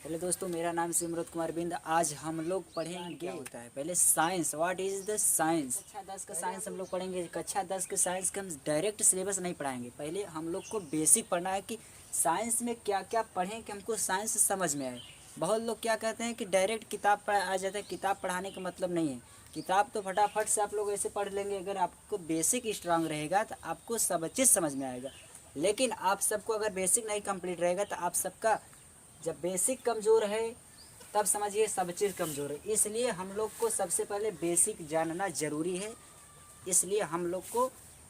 चलिए दोस्तों, मेरा नाम सिमरत कुमार बिंद। आज हम लोग पढ़ेंगे क्या होता है पहले science. What is the science. कक्षा 10 का साइंस हम लोग पढ़ेंगे। कक्षा 10 के साइंस का हम डायरेक्ट सिलेबस नहीं पढ़ाएंगे। पहले हम लोग को बेसिक पढ़ना है कि साइंस में क्या क्या पढ़ें कि हमको साइंस समझ में आए। बहुत लोग क्या कहते हैं कि डायरेक्ट किताब पढ़ा आ जाता है। किताब पढ़ाने का मतलब नहीं है। किताब तो फटाफट से आप लोग ऐसे पढ़ लेंगे। अगर आपको बेसिक स्ट्रांग रहेगा तो आपको सब चीज़ समझ में आएगा। लेकिन आप सबको अगर बेसिक नहीं कंप्लीट रहेगा तो आप सबका जब बेसिक कमज़ोर है तब समझिए सब चीज़ कमज़ोर है। इसलिए हम लोग को सबसे पहले बेसिक जानना ज़रूरी है। इसलिए हम लोग को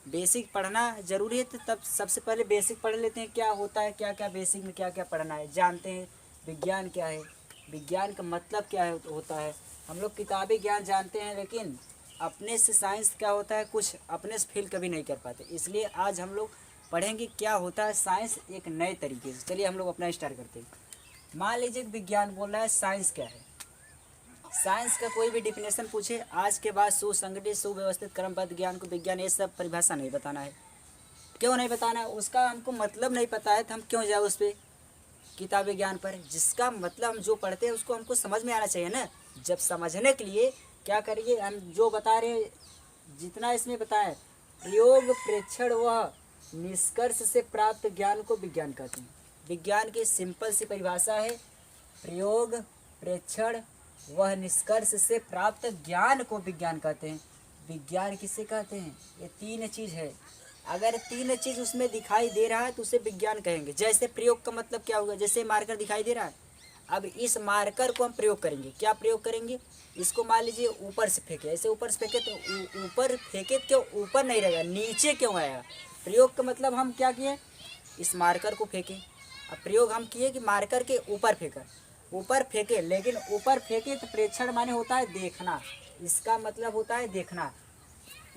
बेसिक पढ़ना ज़रूरी है। तो तब सबसे पहले बेसिक पढ़ लेते हैं क्या होता है, क्या क्या बेसिक में क्या क्या पढ़ना है। जानते हैं विज्ञान क्या है, विज्ञान का मतलब क्या है होता है। हम लोग किताबी ज्ञान जानते हैं लेकिन अपने से साइंस क्या होता है कुछ अपने से फील कभी नहीं कर पाते। इसलिए आज हम लोग पढ़ेंगे क्या होता है साइंस एक नए तरीके से। चलिए हम लोग अपना स्टार्ट करते हैं। मान लीजिए विज्ञान बोल रहा है साइंस क्या है। साइंस का कोई भी डिफिनेशन पूछे आज के बाद सुसंगठित सुव्यवस्थित क्रमबद्ध ज्ञान को विज्ञान ये सब परिभाषा नहीं बताना है। क्यों नहीं बताना है? उसका हमको मतलब नहीं पता है तो हम क्यों जाए उस पर किताबी ज्ञान पर। जिसका मतलब हम जो पढ़ते हैं उसको हमको समझ में आना चाहिए ना। जब समझने के लिए क्या करिए, हम जो बता रहे हैं जितना इसमें बताएं, प्रयोग प्रेक्षण व निष्कर्ष से प्राप्त ज्ञान को विज्ञान कहते हैं। विज्ञान की सिंपल सी परिभाषा है प्रयोग प्रेक्षण वह निष्कर्ष से प्राप्त ज्ञान को विज्ञान कहते हैं। विज्ञान किसे कहते हैं? ये तीन चीज़ है। अगर तीन चीज़ उसमें दिखाई दे रहा है तो उसे विज्ञान कहेंगे। जैसे प्रयोग का मतलब क्या होगा, जैसे मार्कर दिखाई दे रहा है, अब इस मार्कर को हम प्रयोग करेंगे। क्या प्रयोग करेंगे? इसको मान लीजिए ऊपर से फेंके, ऐसे ऊपर से फेंके तो ऊपर फेंके क्यों ऊपर नहीं रहेगा, नीचे क्यों आएगा? प्रयोग का मतलब हम क्या किए, इस मार्कर को फेंके। अब प्रयोग हम किए कि मार्कर के ऊपर फेंका, ऊपर फेंके, लेकिन ऊपर फेंके तो प्रेक्षण माने होता है देखना। इसका मतलब होता है देखना।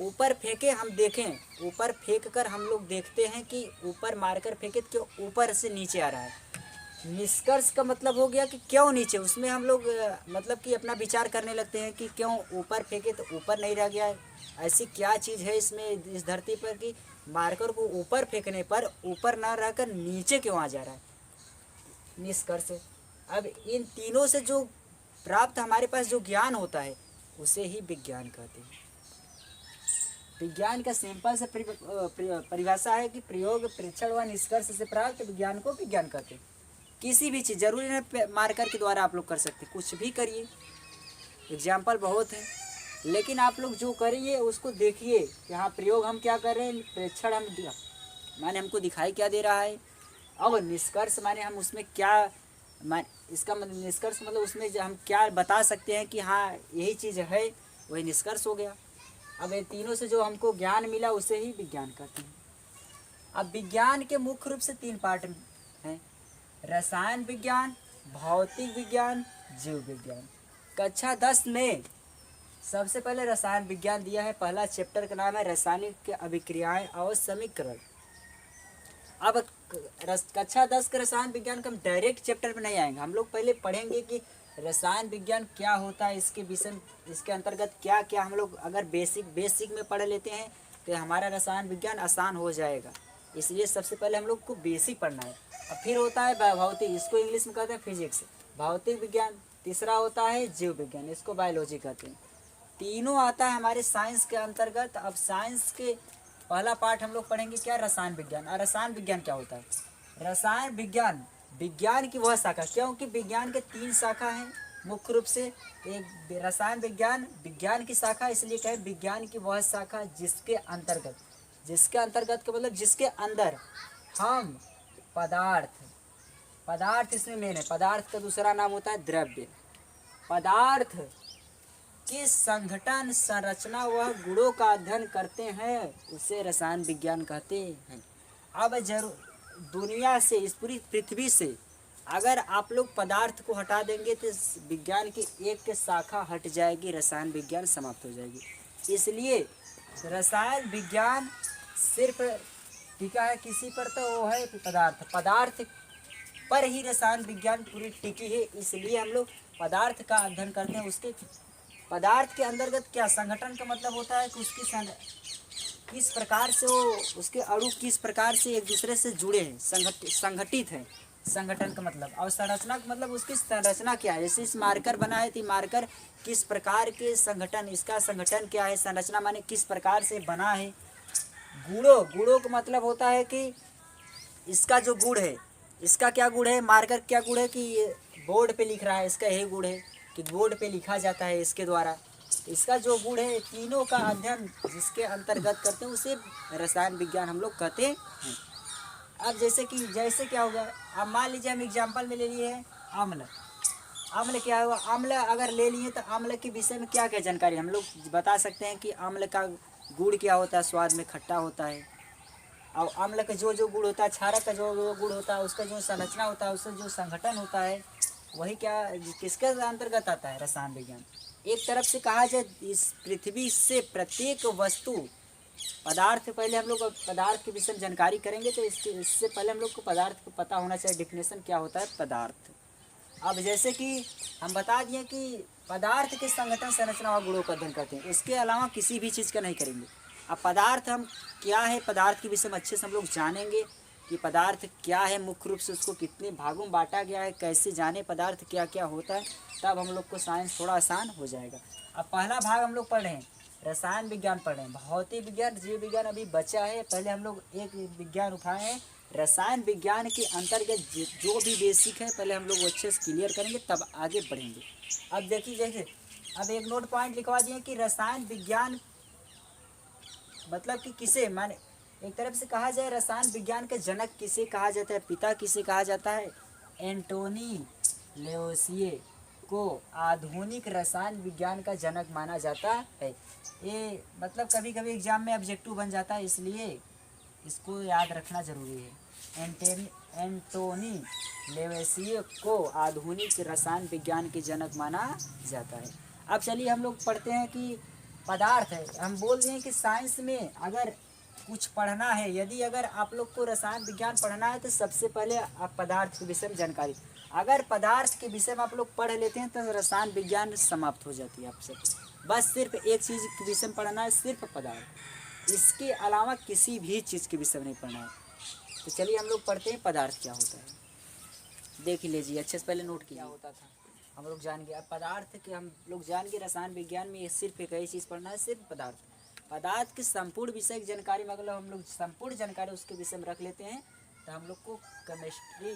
ऊपर फेंके हम देखें, ऊपर फेंक कर हम लोग देखते हैं कि ऊपर मारकर फेंके तो क्यों ऊपर से नीचे आ रहा है। निष्कर्ष का मतलब हो गया कि क्यों नीचे, उसमें हम लोग मतलब कि अपना विचार करने लगते हैं कि क्यों ऊपर फेंके तो ऊपर नहीं रह गया है। ऐसी क्या चीज़ है इसमें इस धरती पर कि मार्कर को ऊपर फेंकने पर ऊपर ना रहकर नीचे क्यों आ जा रहा है। निष्कर्ष। अब इन तीनों से जो प्राप्त हमारे पास जो ज्ञान होता है उसे ही विज्ञान कहते हैं। विज्ञान का सिंपल से परिभाषा है कि प्रयोग परीक्षण व निष्कर्ष से प्राप्त विज्ञान को विज्ञान कहते हैं। किसी भी चीज़ जरूरी नहीं मार्कर के द्वारा आप लोग कर सकते, कुछ भी करिए। एग्जाम्पल बहुत है, लेकिन आप लोग जो करिए उसको देखिए कि हाँ प्रयोग हम क्या कर रहे हैं, प्रेक्षण हम माने हमको दिखाई क्या दे रहा है, और निष्कर्ष माने हम उसमें क्या इसका मतलब निष्कर्ष मतलब उसमें हम क्या बता सकते हैं कि हाँ यही चीज़ है, वही निष्कर्ष हो गया। अब ये तीनों से जो हमको ज्ञान मिला उसे ही विज्ञान कहते हैं। अब विज्ञान के मुख्य रूप से तीन पार्ट हैं, रसायन विज्ञान, भौतिक विज्ञान, जीव विज्ञान। कक्षा 10 में सबसे पहले रसायन विज्ञान दिया है। पहला चैप्टर का नाम है रासायनिक अभिक्रियाएं और समीकरण। अब कक्षा 10 के रसायन विज्ञान का हम डायरेक्ट चैप्टर में नहीं आएंगे। हम लोग पहले पढ़ेंगे कि रसायन विज्ञान क्या होता है, इसके विषय इसके अंतर्गत क्या क्या हम लोग अगर बेसिक में पढ़ लेते हैं तो हमारा रसायन विज्ञान आसान हो जाएगा। इसलिए सबसे पहले हम लोग को बेसिक पढ़ना है। और फिर होता है भौतिक, इसको इंग्लिश में कहते हैं फिजिक्स, भौतिक विज्ञान। तीसरा होता है जीव विज्ञान, इसको बायोलॉजी कहते हैं। तीनों आता है हमारे साइंस के अंतर्गत। अब साइंस के पहला पार्ट हम लोग पढ़ेंगे क्या, रसायन विज्ञान। और रसायन विज्ञान क्या होता है? रसायन विज्ञान विज्ञान की वह शाखा, क्योंकि विज्ञान के तीन शाखा हैं मुख्य रूप से। एक रसायन विज्ञान विज्ञान की शाखा, इसलिए कहे विज्ञान की वह शाखा जिसके अंतर्गत का मतलब जिसके अंदर हम पदार्थ इसमें मेन है। पदार्थ का दूसरा नाम होता है द्रव्य। पदार्थ की संगठन संरचना वह गुणों का अध्ययन करते हैं, उसे रसायन विज्ञान कहते हैं। अब दुनिया से, इस पूरी पृथ्वी से अगर आप लोग पदार्थ को हटा देंगे तो विज्ञान की एक शाखा हट जाएगी, रसायन विज्ञान समाप्त हो जाएगी। इसलिए रसायन विज्ञान सिर्फ टिका है किसी पर, तो वो है पदार्थ पर ही रसायन विज्ञान पूरी टिकी है। इसलिए हम लोग पदार्थ का अध्ययन करते हैं। उसके पदार्थ के अंतर्गत क्या संगठन का मतलब होता है कि उसकी किस प्रकार से वो उसके अणु किस प्रकार से एक दूसरे से जुड़े हैं, संगठित हैं। संगठन का मतलब, और संरचना का मतलब उसकी संरचना क्या है। जैसे इस मार्कर बना है तो मार्कर किस प्रकार के संगठन, इसका संगठन क्या है, संरचना माने किस प्रकार से बना है। गुणों, गुणों का मतलब होता है कि इसका जो गुण है, इसका क्या गुण है, मार्कर क्या गुण है कि ये बोर्ड पे लिख रहा है, इसका यही गुण है कि बोर्ड पे लिखा जाता है इसके द्वारा। इसका जो गुण है, तीनों का अध्ययन जिसके अंतर्गत करते हैं उसे रसायन विज्ञान हम लोग कहते हैं। अब जैसे क्या होगा, अब मान लीजिए हम एग्जाम्पल में ले लिए हैं अम्ल। अम्ल क्या हुआ, अम्ल अगर ले लिए तो अम्ल के विषय में क्या क्या जानकारी हम लोग बता सकते हैं कि अम्ल का गुण क्या होता है, स्वाद में खट्टा होता है। और अम्ल का जो गुण होता है, क्षारक का जो गुण होता है, उसका जो संरचना होता है, उसका जो संगठन होता है, वही क्या किसके अंतर्गत आता है, रसायन विज्ञान। एक तरफ से कहा जाए इस पृथ्वी से प्रत्येक वस्तु पदार्थ, पहले हम लोग पदार्थ के विषय में जानकारी करेंगे तो इससे पहले हम लोग को पदार्थ को पता होना चाहिए, डिफिनेशन क्या होता है पदार्थ। अब जैसे कि हम बता दिए कि पदार्थ के संगठन, संरचना और गुणों का अध्ययन करते हैं, इसके अलावा किसी भी चीज़ का नहीं करेंगे। अब पदार्थ हम क्या है, पदार्थ के विषय में अच्छे से हम लोग जानेंगे कि पदार्थ क्या है, मुख्य रूप से उसको कितने भागों में बांटा गया है, कैसे जाने पदार्थ क्या क्या होता है, तब हम लोग को साइंस थोड़ा आसान हो जाएगा। अब पहला भाग हम लोग पढ़ रहे हैं, रसायन विज्ञान पढ़ रहे हैं। भौतिक विज्ञान, जीव विज्ञान अभी बचा है। पहले हम लोग एक विज्ञान उठाए हैं, रसायन विज्ञान के अंतर्गत जो भी बेसिक है पहले हम लोग अच्छे से क्लियर करेंगे, तब आगे बढ़ेंगे। अब देखिए, जैसे अब एक नोट पॉइंट लिखवा दिए कि रसायन विज्ञान मतलब कि किसे, माने एक तरफ से कहा जाए रसायन विज्ञान के जनक किसे कहा जाता है, पिता किसे कहा जाता है, एंटोनी लेवोसिए को आधुनिक रसायन विज्ञान का जनक माना जाता है। ये मतलब कभी कभी एग्जाम में ऑब्जेक्टिव बन जाता है, इसलिए इसको याद रखना जरूरी है। एंटोनी लेवोसिए को आधुनिक रसायन विज्ञान के जनक माना जाता है। अब चलिए हम लोग पढ़ते हैं कि पदार्थ है। हम बोल रहे हैं कि साइंस में अगर कुछ पढ़ना है, यदि अगर आप लोग को रसायन विज्ञान पढ़ना है तो सबसे पहले आप पदार्थ के विषय में जानकारी, अगर पदार्थ के विषय में आप लोग पढ़ लेते हैं तो रसायन विज्ञान समाप्त हो जाती है आपसे। बस सिर्फ एक चीज़ के विषय में पढ़ना है, सिर्फ पदार्थ, इसके अलावा किसी भी चीज़ के विषय में नहीं पढ़ना है। तो चलिए हम लोग पढ़ते हैं पदार्थ क्या होता है। देख लीजिए अच्छे से, पहले नोट किया होता था, हम लोग जान गए। अब पदार्थ के हम लोग जान गए, रसायन विज्ञान में सिर्फ एक ही चीज़ पढ़ना है, सिर्फ पदार्थ। पदार्थ की संपूर्ण विषय की जानकारी में अगर हम लोग संपूर्ण जानकारी उसके विषय में रख लेते हैं तो हम लोग को केमिस्ट्री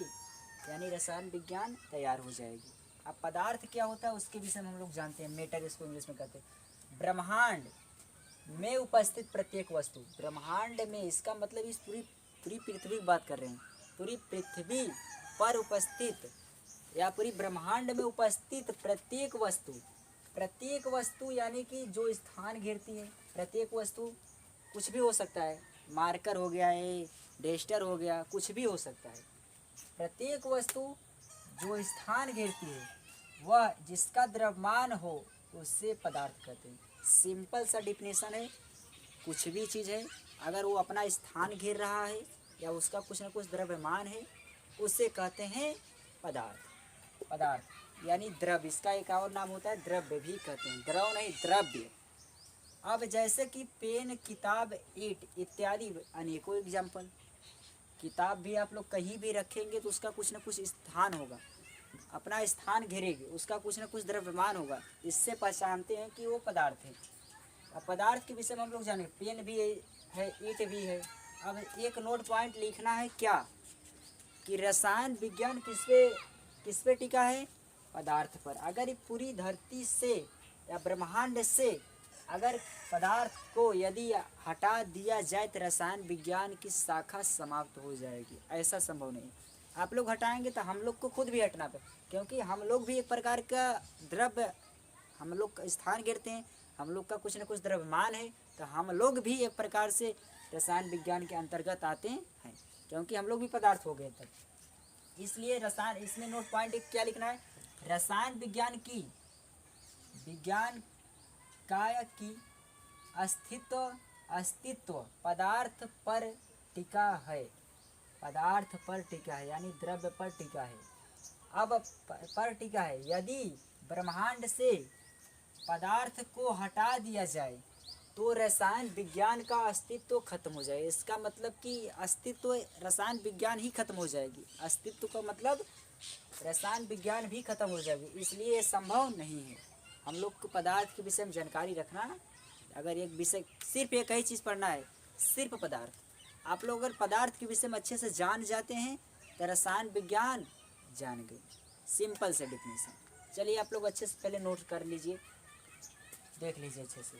यानी रसायन विज्ञान तैयार हो जाएगी। अब पदार्थ क्या होता है उसके विषय में हम लोग जानते हैं, मैटर इसको इंग्लिश में कहते हैं। ब्रह्मांड में उपस्थित प्रत्येक वस्तु, ब्रह्मांड में इसका मतलब इस पूरी पृथ्वी की बात कर रहे हैं, पूरी पृथ्वी पर उपस्थित या पूरी ब्रह्मांड में उपस्थित प्रत्येक वस्तु, प्रत्येक वस्तु यानी कि जो स्थान घेरती है, प्रत्येक वस्तु कुछ भी हो सकता है, मार्कर हो गया है, डेस्टर हो गया, कुछ भी हो सकता है। प्रत्येक वस्तु जो स्थान घेरती है वह जिसका द्रव्यमान हो उससे पदार्थ कहते हैं। सिंपल सा डिफिनेशन है, कुछ भी चीज़ है अगर वो अपना स्थान घेर रहा है या उसका कुछ न कुछ द्रव्यमान है उसे कहते हैं पदार्थ। पदार्थ यानी द्रव्य, इसका एक और नाम होता है द्रव्य भी कहते हैं, द्रव नहीं द्रव्य। अब जैसे कि पेन, किताब, ईंट इत्यादि अनेकों एग्जाम्पल। किताब भी आप लोग कहीं भी रखेंगे तो उसका कुछ न कुछ स्थान होगा, अपना स्थान घेरेगी, उसका कुछ न कुछ द्रव्यमान होगा, इससे पहचानते हैं कि वो पदार्थ है। अब पदार्थ के विषय में हम लोग जाने, पेन भी है, ईंट भी है। अब एक नोट पॉइंट लिखना है क्या कि रसायन विज्ञान किस पे टिका है, पदार्थ पर। अगर पूरी धरती से या ब्रह्मांड से अगर पदार्थ को यदि हटा दिया जाए तो रसायन विज्ञान की शाखा समाप्त हो जाएगी, ऐसा संभव नहीं। आप लोग हटाएंगे तो हम लोग को खुद भी हटना पड़े, क्योंकि हम लोग भी एक प्रकार का द्रव्य, हम लोग का स्थान गिरते हैं, हम लोग का कुछ न कुछ द्रव्यमान है, तो हम लोग भी एक प्रकार से रसायन विज्ञान के अंतर्गत आते हैं, क्योंकि हम लोग भी पदार्थ हो गए तब। इसलिए रसायन, इसमें नोट पॉइंट क्या लिखना है, रसायन विज्ञान की विज्ञान काय की अस्तित्व पदार्थ पर टिका है, पदार्थ पर टिका है यानी द्रव्य पर टिका है। अब पर टिका है, यदि ब्रह्मांड से पदार्थ को हटा दिया जाए तो रसायन विज्ञान का अस्तित्व खत्म हो जाएगा। इसका मतलब कि अस्तित्व रसायन विज्ञान ही खत्म हो जाएगी। अस्तित्व का मतलब रसायन विज्ञान भी खत्म हो जाएगी, इसलिए ये संभव नहीं है। हम लोग को पदार्थ के विषय में जानकारी रखना, अगर एक विषय सिर्फ एक ही चीज़ पढ़ना है, सिर्फ पदार्थ। आप लोग अगर पदार्थ के विषय में अच्छे से जान जाते हैं तो रसायन विज्ञान जान गए। सिंपल से डिफिनेशन। चलिए आप लोग अच्छे से पहले नोट कर लीजिए, देख लीजिए अच्छे से।